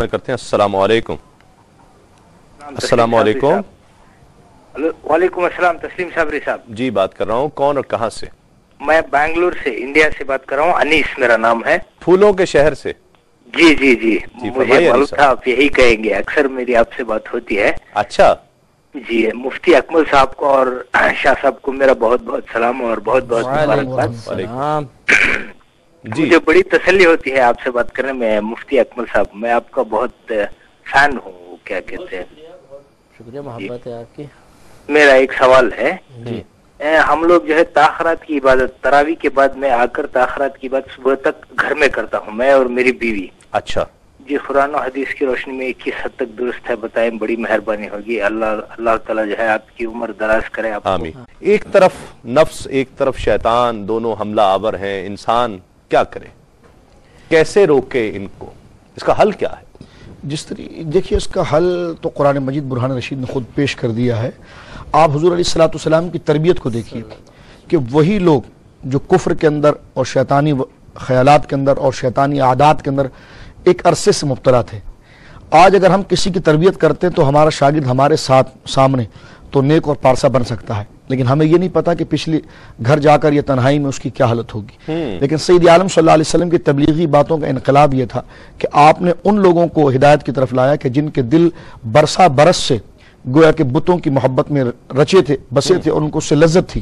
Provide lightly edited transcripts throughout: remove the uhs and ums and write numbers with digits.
کرتے ہیں السلام علیکم. السلام علیکم. وعلیکم السلام. تسلیم صابری صاحب جی بات کر رہا ہوں. کون اور کہاں سے؟ میں بنگلور سے انڈیا سے بات کر رہا ہوں. انیس میرا نام ہے. پھولوں کے شہر سے. جی جی جی مجھے معلوم تھا آپ یہی کہیں گے. اکثر میری آپ سے بات ہوتی ہے. اچھا جی مفتی اکمل صاحب کو اور شاہ صاحب کو میرا بہت بہت سلام اور بہت بہت مبارکباد. مجھے بڑی تسلی ہوتی ہے آپ سے بات کرنے میں. مفتی اکمل صاحب میں آپ کا بہت فین ہوں. کیا کہتے ہیں, شکریہ, محبت ہے آپ کی. میرا ایک سوال ہے. ہم لوگ جو ہے تاخرات کی عبادت تراویح کے بعد میں آ کر تاخرات کی عبادت صبح تک گھر میں کرتا ہوں, میں اور میری بیوی. اچھا جی قرآن و حدیث کی روشنی میں 21 حد تک درست ہے, بتائیں بڑی مہربانی ہوگی. اللہ تعالیٰ جو ہے آپ کی عمر دراز کرے. آپ آمین. ایک طرف نفس ایک طرف شیطان, دونوں حملہ آور ہیں. انسان کیا کرے, کیسے روکے ان کو, اس کا حل کیا ہے؟ جس طریقے دیکھیے اس کا حل تو قرآن مجید برہان رشید نے خود پیش کر دیا ہے. آپ حضور علیہ الصلوۃ والسلام کی تربیت کو دیکھیے کہ وہی لوگ جو کفر کے اندر اور شیطانی خیالات کے اندر اور شیطانی عادات کے اندر ایک عرصے سے مبتلا تھے, آج اگر ہم کسی کی تربیت کرتے ہیں تو ہمارا شاگرد ہمارے سامنے تو نیک اور پارسا بن سکتا ہے, لیکن ہمیں یہ نہیں پتا کہ پچھلی گھر جا کر یہ تنہائی میں اس کی کیا حالت ہوگی. لیکن سید عالم صلی اللہ علیہ وسلم کی تبلیغی باتوں کا انقلاب یہ تھا کہ آپ نے ان لوگوں کو ہدایت کی طرف لایا کہ جن کے دل برسا برس سے گویا کہ بتوں کی محبت میں رچے تھے, بسے تھے, اور ان کو اس سے لذت تھی.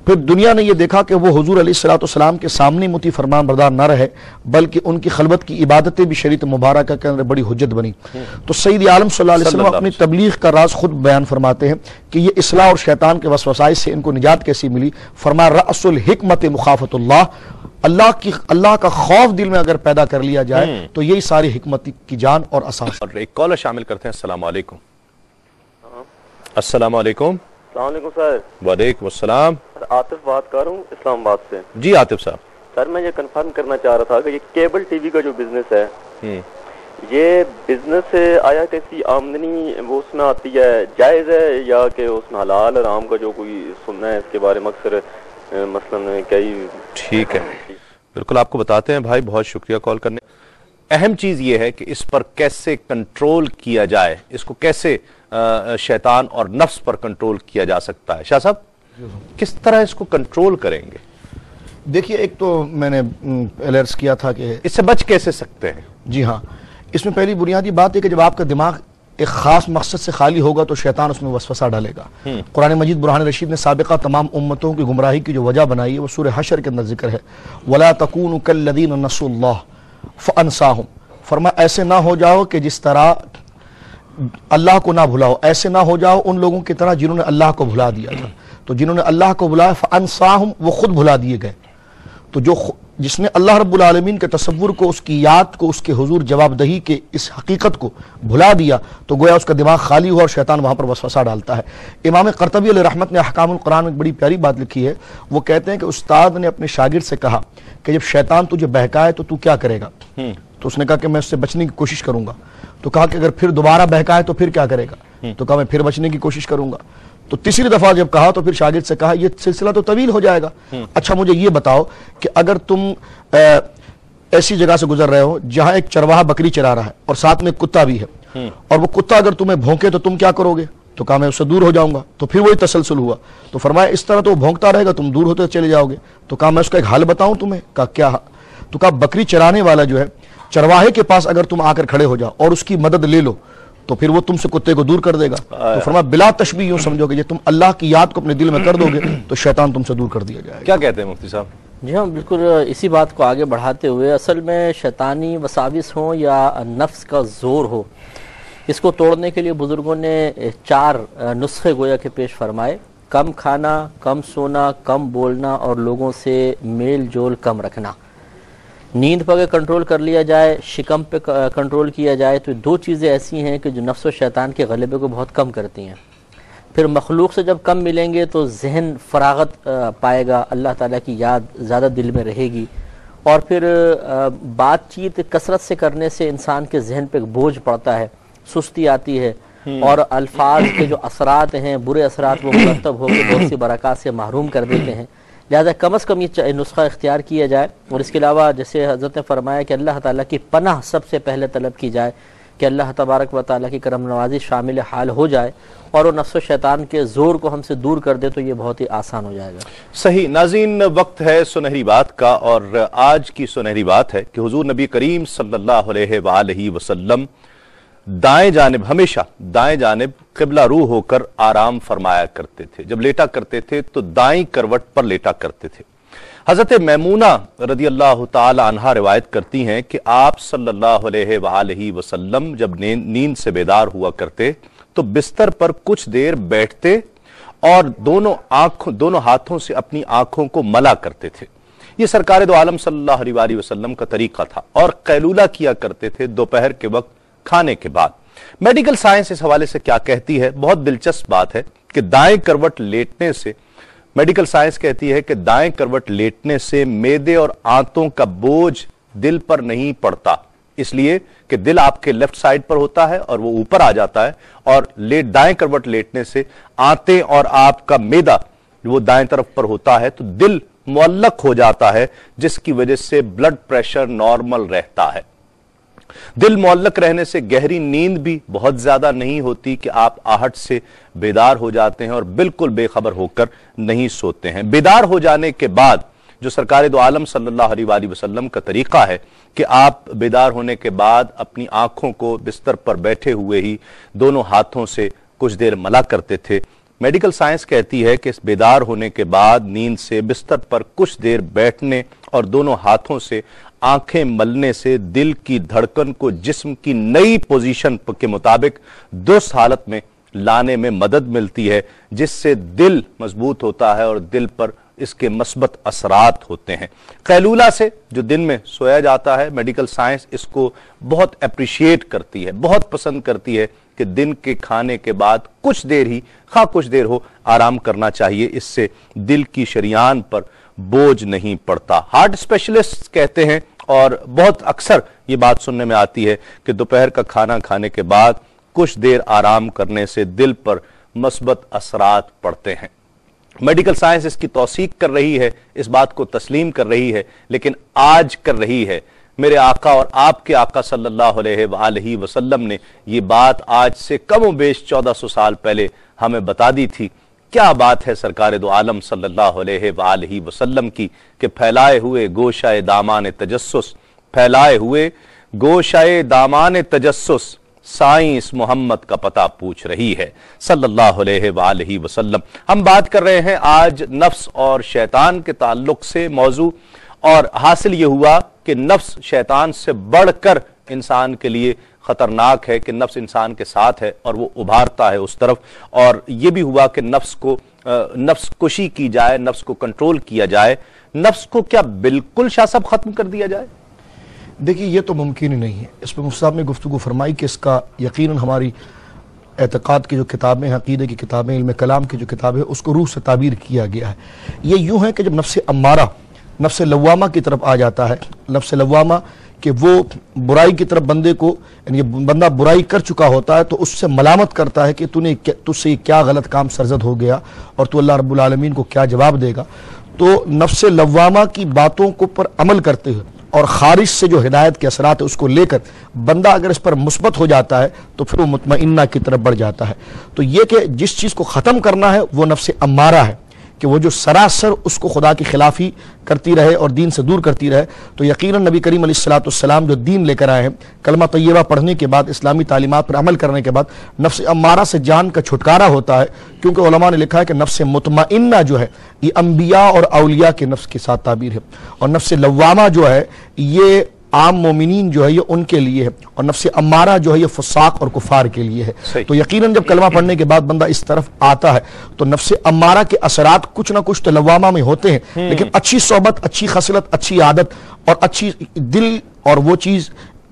پھر دنیا نے یہ دیکھا کہ وہ حضور علیہ الصلوۃ والسلام کے سامنے مطیع فرمان بردار نہ رہے, بلکہ ان کی خلوت کی عبادتیں بھی شریعت مبارکہ کے اندر بڑی حجت بنی. تو سید عالم صلی اللہ علیہ وسلم اپنی تبلیغ کا راز خود بیان فرماتے ہیں کہ یہ اصلاح اور شیطان کے وسوسائے سے ان کو نجات کیسی ملی. فرمایا رأس الحکمت مخافت اللہ, اللہ کا خوف دل میں اگر پیدا کر لیا جائے تو یہی ساری حکمت کی جان اور اساس. اور ایک کالر شامل کرتے ہیں. السلام علیکم. السلام علیکم. السلام علیکم سر. وعلیکم السلام. عاطف بات کر رہا ہوں اسلام آباد سے. جی عاطف صاحب. سر میں یہ کنفرم کرنا چاہ رہا تھا کہ یہ کیبل ٹی وی کا جو بزنس ہے, یہ بزنس سے آیا کیسی آمدنی وہ اس میں آتی ہے, جائز ہے یا کہ اس میں حلال حرام کا جو کوئی سننا ہے اس کے بارے میں اکثر مثلا کئی. ٹھیک ہے, بالکل آپ کو بتاتے ہیں بھائی, بہت شکریہ کال کرنے. اہم چیز یہ ہے کہ اس پر کیسے کنٹرول کیا جائے, اس کو کیسے شیطان اور نفس پر کنٹرول کیا جا سکتا ہے. شاہ صاحب کس طرح اس کو کنٹرول کریں گے؟ دیکھیے ایک تو میں نے الرٹ کیا تھا کہ اس سے بچ کیسے سکتے ہیں. جی ہاں, اس میں پہلی بنیادی بات ہے کہ جب آپ کا دماغ ایک خاص مقصد سے خالی ہوگا تو شیطان اس میں وسوسہ ڈالے گا. قرآن مجید برہان رشید نے سابقہ تمام امتوں کی گمراہی کی جو وجہ بنائی ہے وہ سورہ حشر کے اندر ذکر ہے. وَلَا تَكُونُوا كَالَّذِينَ نَسُوا اللَّهَ فَأَنْسَاهُمْ. فرمایا ایسے نہ ہو جاؤ کہ جس طرح اللہ کو نہ بھلاؤ, ایسے نہ ہو جاؤ ان لوگوں کی طرح جنہوں نے اللہ کو بھلا دیا تھا. تو جنہوں نے اللہ کو بھلایا فَأَنْسَاهُمْ, وہ خود بھلا دیے گئے. تو جس نے اللہ رب العالمین کے تصور کو, اس کی یاد کو, اس کے حضور جواب دہی کے اس حقیقت کو بھلا دیا تو گویا اس کا دماغ خالی ہوا اور شیطان وہاں پر وسوسہ ڈالتا ہے. امام قرطبی علیہ رحمت نے احکام القرآن میں ایک بڑی پیاری بات لکھی ہے. وہ کہتے ہیں کہ استاد نے اپنے شاگرد سے کہا کہ جب شیطان تجھے بہکائے تو کیا کرے گا؟ تو اس نے کہا کہ میں اس سے بچنے کی کوشش کروں گا. تو کہا کہ اگر پھر دوبارہ بہکائے تو پھر کیا کرے گا؟ تو کہا میں پھر بچنے کی کوشش کروں گا. تو تیسری دفعہ جب کہا تو پھر شاگرد سے کہا یہ سلسلہ تو طویل ہو جائے گا. اچھا مجھے یہ بتاؤ کہ اگر تم ایسی جگہ سے گزر رہے ہو جہاں ایک چرواہا بکری چرا رہا ہے اور ساتھ میں ایک کتا بھی ہے, اور وہ کتا اگر تمہیں بھونکے تو تم کیا کرو گے؟ تو کہا میں اس سے دور ہو جاؤں گا. تو پھر وہی تسلسل ہوا. تو فرمایا اس طرح تو وہ بھونکتا رہے گا, تم دور ہوتے چلے جاؤ گے. تو کہا میں اس کا ایک حل بتاؤں تمہیں. کہا کیا؟ تو کہا بکری چرانے والا جو ہے چرواہے کے پاس اگر تم آ کر کھڑے ہو جاؤ اور اس کی مدد لے لو تو پھر وہ تم سے کتے کو دور کر دے گا. تو فرمایا بلا تشبیہ یوں سمجھو کہ یہ تم اللہ کی یاد کو اپنے دل میں کر دو گے تو شیطان تم سے دور کر دیا جائے گا. کیا کہتے ہیں مفتی صاحب؟ جی ہاں بالکل اسی بات کو آگے بڑھاتے ہوئے, اصل میں شیطانی وساوس ہوں یا نفس کا زور ہو, اس کو توڑنے کے لیے بزرگوں نے 4 نسخے گویا کے پیش فرمائے. کم کھانا, کم سونا, کم بولنا اور لوگوں سے میل جول کم رکھنا. نیند پر اگر کنٹرول کر لیا جائے, شکم پہ کنٹرول کیا جائے تو 2 چیزیں ایسی ہیں کہ جو نفس و شیطان کے غلبے کو بہت کم کرتی ہیں. پھر مخلوق سے جب کم ملیں گے تو ذہن فراغت پائے گا, اللہ تعالیٰ کی یاد زیادہ دل میں رہے گی, اور پھر بات چیت کثرت سے کرنے سے انسان کے ذہن پہ بوجھ پڑتا ہے, سستی آتی ہے, اور الفاظ کے جو اثرات ہیں, برے اثرات, وہ مرتب ہو کے بہت سی برکات سے محروم کر دیتے ہیں. لہذا کم از کم یہ نسخہ اختیار کیا جائے. اور اس کے علاوہ جیسے حضرت نے فرمایا کہ اللہ تعالیٰ کی پناہ سب سے پہلے طلب کی جائے کہ اللہ تبارک و تعالیٰ کی کرم نوازی شامل حال ہو جائے اور وہ نفس و شیطان کے زور کو ہم سے دور کر دے تو یہ بہت ہی آسان ہو جائے گا۔ صحیح ناظرین، وقت ہے سنہری بات کا، اور آج کی سنہری بات ہے کہ حضور نبی کریم صلی اللہ علیہ وآلہ وسلم دائیں جانب، ہمیشہ دائیں جانب قبلہ رو ہو کر آرام فرمایا کرتے تھے۔ جب لیٹا کرتے تھے تو دائیں کروٹ پر لیٹا کرتے تھے۔ حضرت میمونہ رضی اللہ تعالی عنہا روایت کرتی ہیں کہ آپ صلی اللہ علیہ وآلہ وسلم جب نیند سے بیدار ہوا کرتے تو بستر پر کچھ دیر بیٹھتے اور دونوں ہاتھوں سے اپنی آنکھوں کو ملا کرتے تھے۔ یہ سرکار دو عالم صلی اللہ علیہ وآلہ وسلم کا طریقہ تھا، اور قیلولہ کیا کرتے تھے دوپہر کے وقت کھانے کے بعد۔ میڈیکل سائنس اس حوالے سے کیا کہتی ہے؟ بہت دلچسپ بات ہے کہ دائیں کروٹ لیٹنے سے، میڈیکل سائنس کہتی ہے کہ دائیں کروٹ لیٹنے سے معدے اور آنتوں کا بوجھ دل پر نہیں پڑتا، اس لیے کہ دل آپ کے لیفٹ سائیڈ پر ہوتا ہے اور وہ اوپر آ جاتا ہے، اور دائیں کروٹ لیٹنے سے آنتیں اور آپ کا معدہ وہ دائیں طرف پر ہوتا ہے تو دل معلق ہو جاتا ہے، جس کی وجہ سے بلڈ پریشر نارمل رہتا ہے۔ دل معلق رہنے سے گہری نیند بھی بہت زیادہ نہیں ہوتی کہ آپ آہٹ سے بیدار ہو جاتے ہیں اور بالکل بے خبر ہو کر نہیں سوتے ہیں۔ بیدار ہو جانے کے بعد جو سرکار دو عالم صلی اللہ علیہ وآلہ وسلم کا طریقہ ہے کہ آپ بیدار ہونے کے بعد اپنی آنکھوں کو بستر پر بیٹھے ہوئے ہی دونوں ہاتھوں سے کچھ دیر ملا کرتے تھے۔ میڈیکل سائنس کہتی ہے کہ اس بیدار ہونے کے بعد نیند سے بستر پر کچھ دیر بیٹھنے اور دونوں ہاتھوں سے آنکھیں ملنے سے دل کی دھڑکن کو جسم کی نئی پوزیشن کے مطابق درست حالت میں لانے میں مدد ملتی ہے، جس سے دل مضبوط ہوتا ہے اور دل پر اس کے مثبت اثرات ہوتے ہیں۔ قیلولہ سے جو دن میں سویا جاتا ہے، میڈیکل سائنس اس کو بہت اپریشیٹ کرتی ہے، بہت پسند کرتی ہے کہ دن کے کھانے کے بعد کچھ دیر ہی، خواہ کچھ دیر ہو، آرام کرنا چاہیے، اس سے دل کی شریان پر بوجھ نہیں پڑتا۔ ہارٹ اسپیشلسٹ کہتے ہیں، اور بہت اکثر یہ بات سننے میں آتی ہے کہ دوپہر کا کھانا کھانے کے بعد کچھ دیر آرام کرنے سے دل پر مثبت اثرات پڑتے ہیں۔ میڈیکل سائنس اس کی توثیق کر رہی ہے، اس بات کو تسلیم کر رہی ہے، لیکن آج کر رہی ہے۔ میرے آقا اور آپ کے آقا صلی اللہ علیہ وآلہ وسلم نے یہ بات آج سے کم و بیش 1400 سال پہلے ہمیں بتا دی تھی۔ کیا بات ہے سرکار دو عالم صلی اللہ علیہ وآلہ وسلم کی کہ پھیلائے ہوئے گوشائے دامان تجسس، پھیلائے ہوئے گوشائے دامان تجسس سائنس محمد کا پتہ پوچھ رہی ہے صلی اللہ علیہ وآلہ وسلم۔ ہم بات کر رہے ہیں آج نفس اور شیطان کے تعلق سے موضوع، اور حاصل یہ ہوا کہ نفس شیطان سے بڑھ کر انسان کے لیے خطرناک ہے، کہ نفس انسان کے ساتھ ہے اور وہ ابھارتا ہے اس طرف، اور یہ بھی ہوا کہ نفس کشی کی جائے، نفس کو کنٹرول کیا جائے۔ نفس کو کیا بالکل شاہ صاحب ختم کر دیا جائے؟ دیکھیے یہ تو ممکن ہی نہیں ہے۔ اس پہ مفتی صاحب نے گفتگو فرمائی کہ اس کا یقیناً ہماری اعتقاد کی جو کتابیں، عقیدے کی کتابیں، علم کلام کی جو کتابیں، اس کو روح سے تعبیر کیا گیا ہے۔ یہ یوں ہے کہ جب نفس امارہ نفس لوامہ کی طرف آ جاتا ہے، نفس لوامہ کہ وہ برائی کی طرف بندے کو، یعنی بندہ برائی کر چکا ہوتا ہے تو اس سے ملامت کرتا ہے کہ تجھ سے کیا غلط کام سرزد ہو گیا اور تو اللہ رب العالمین کو کیا جواب دے گا، تو نفس لوامہ کی باتوں کو پر عمل کرتے ہوئے اور خارج سے جو ہدایت کے اثرات ہے اس کو لے کر بندہ اگر اس پر مثبت ہو جاتا ہے تو پھر وہ مطمئنہ کی طرف بڑھ جاتا ہے۔ تو یہ کہ جس چیز کو ختم کرنا ہے وہ نفس امارہ ہے، کہ وہ جو سراسر اس کو خدا کی خلافی کرتی رہے اور دین سے دور کرتی رہے، تو یقیناً نبی کریم علیہ السلام جو دین لے کر آئے ہیں، کلمہ طیبہ پڑھنے کے بعد، اسلامی تعلیمات پر عمل کرنے کے بعد نفس امارہ سے جان کا چھٹکارا ہوتا ہے، کیونکہ علماء نے لکھا ہے کہ نفس مطمئنہ جو ہے یہ انبیاء اور اولیاء کے نفس کے ساتھ تعبیر ہے، اور نفس لوامہ جو ہے یہ عام مومنین جو ہے یہ ان کے لیے ہے، اور نفس امارہ جو ہے یہ فساق اور کفار کے لیے ہے۔ تو یقیناً جب کلمہ پڑھنے کے بعد بندہ اس طرف آتا ہے تو نفس امارہ کے اثرات کچھ نہ کچھ تو لوامہ میں ہوتے ہیں، لیکن اچھی صحبت، اچھی خصلت، اچھی عادت اور اچھی دل اور وہ چیز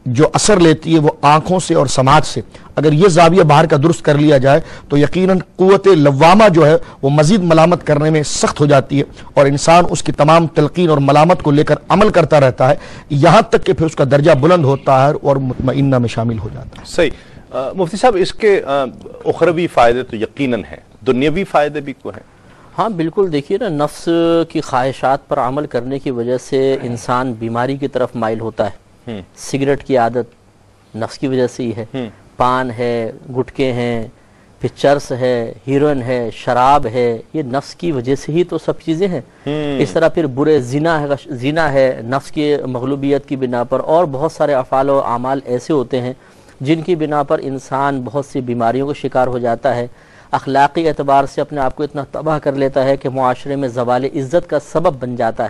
جو اثر لیتی ہے وہ آنکھوں سے اور سماج سے، اگر یہ زاویہ باہر کا درست کر لیا جائے تو یقیناً قوت لوامہ جو ہے وہ مزید ملامت کرنے میں سخت ہو جاتی ہے، اور انسان اس کی تمام تلقین اور ملامت کو لے کر عمل کرتا رہتا ہے، یہاں تک کہ پھر اس کا درجہ بلند ہوتا ہے اور مطمئنہ میں شامل ہو جاتا ہے۔ صحیح مفتی صاحب، اس کے اخروی فائدے تو یقیناً ہیں، دنیاوی فائدے بھی کو ہیں؟ ہاں بالکل، دیکھیے نا، نفس کی خواہشات پر عمل کرنے کی وجہ سے انسان بیماری کی طرف مائل ہوتا ہے۔ سگریٹ کی عادت، نفس کی وجہ سے ہی ہے، پان ہے، گٹکے ہیں، پھر چرس ہے، ہیروئن ہے، شراب ہے، یہ نفس کی وجہ سے ہی تو سب چیزیں ہیں۔ اس طرح پھر برے زنا ہے نفس کی مغلوبیت کی بنا پر، اور بہت سارے افعال و اعمال ایسے ہوتے ہیں جن کی بنا پر انسان بہت سی بیماریوں کا شکار ہو جاتا ہے، اخلاقی اعتبار سے اپنے آپ کو اتنا تباہ کر لیتا ہے کہ معاشرے میں زوال عزت کا سبب بن جاتا ہے۔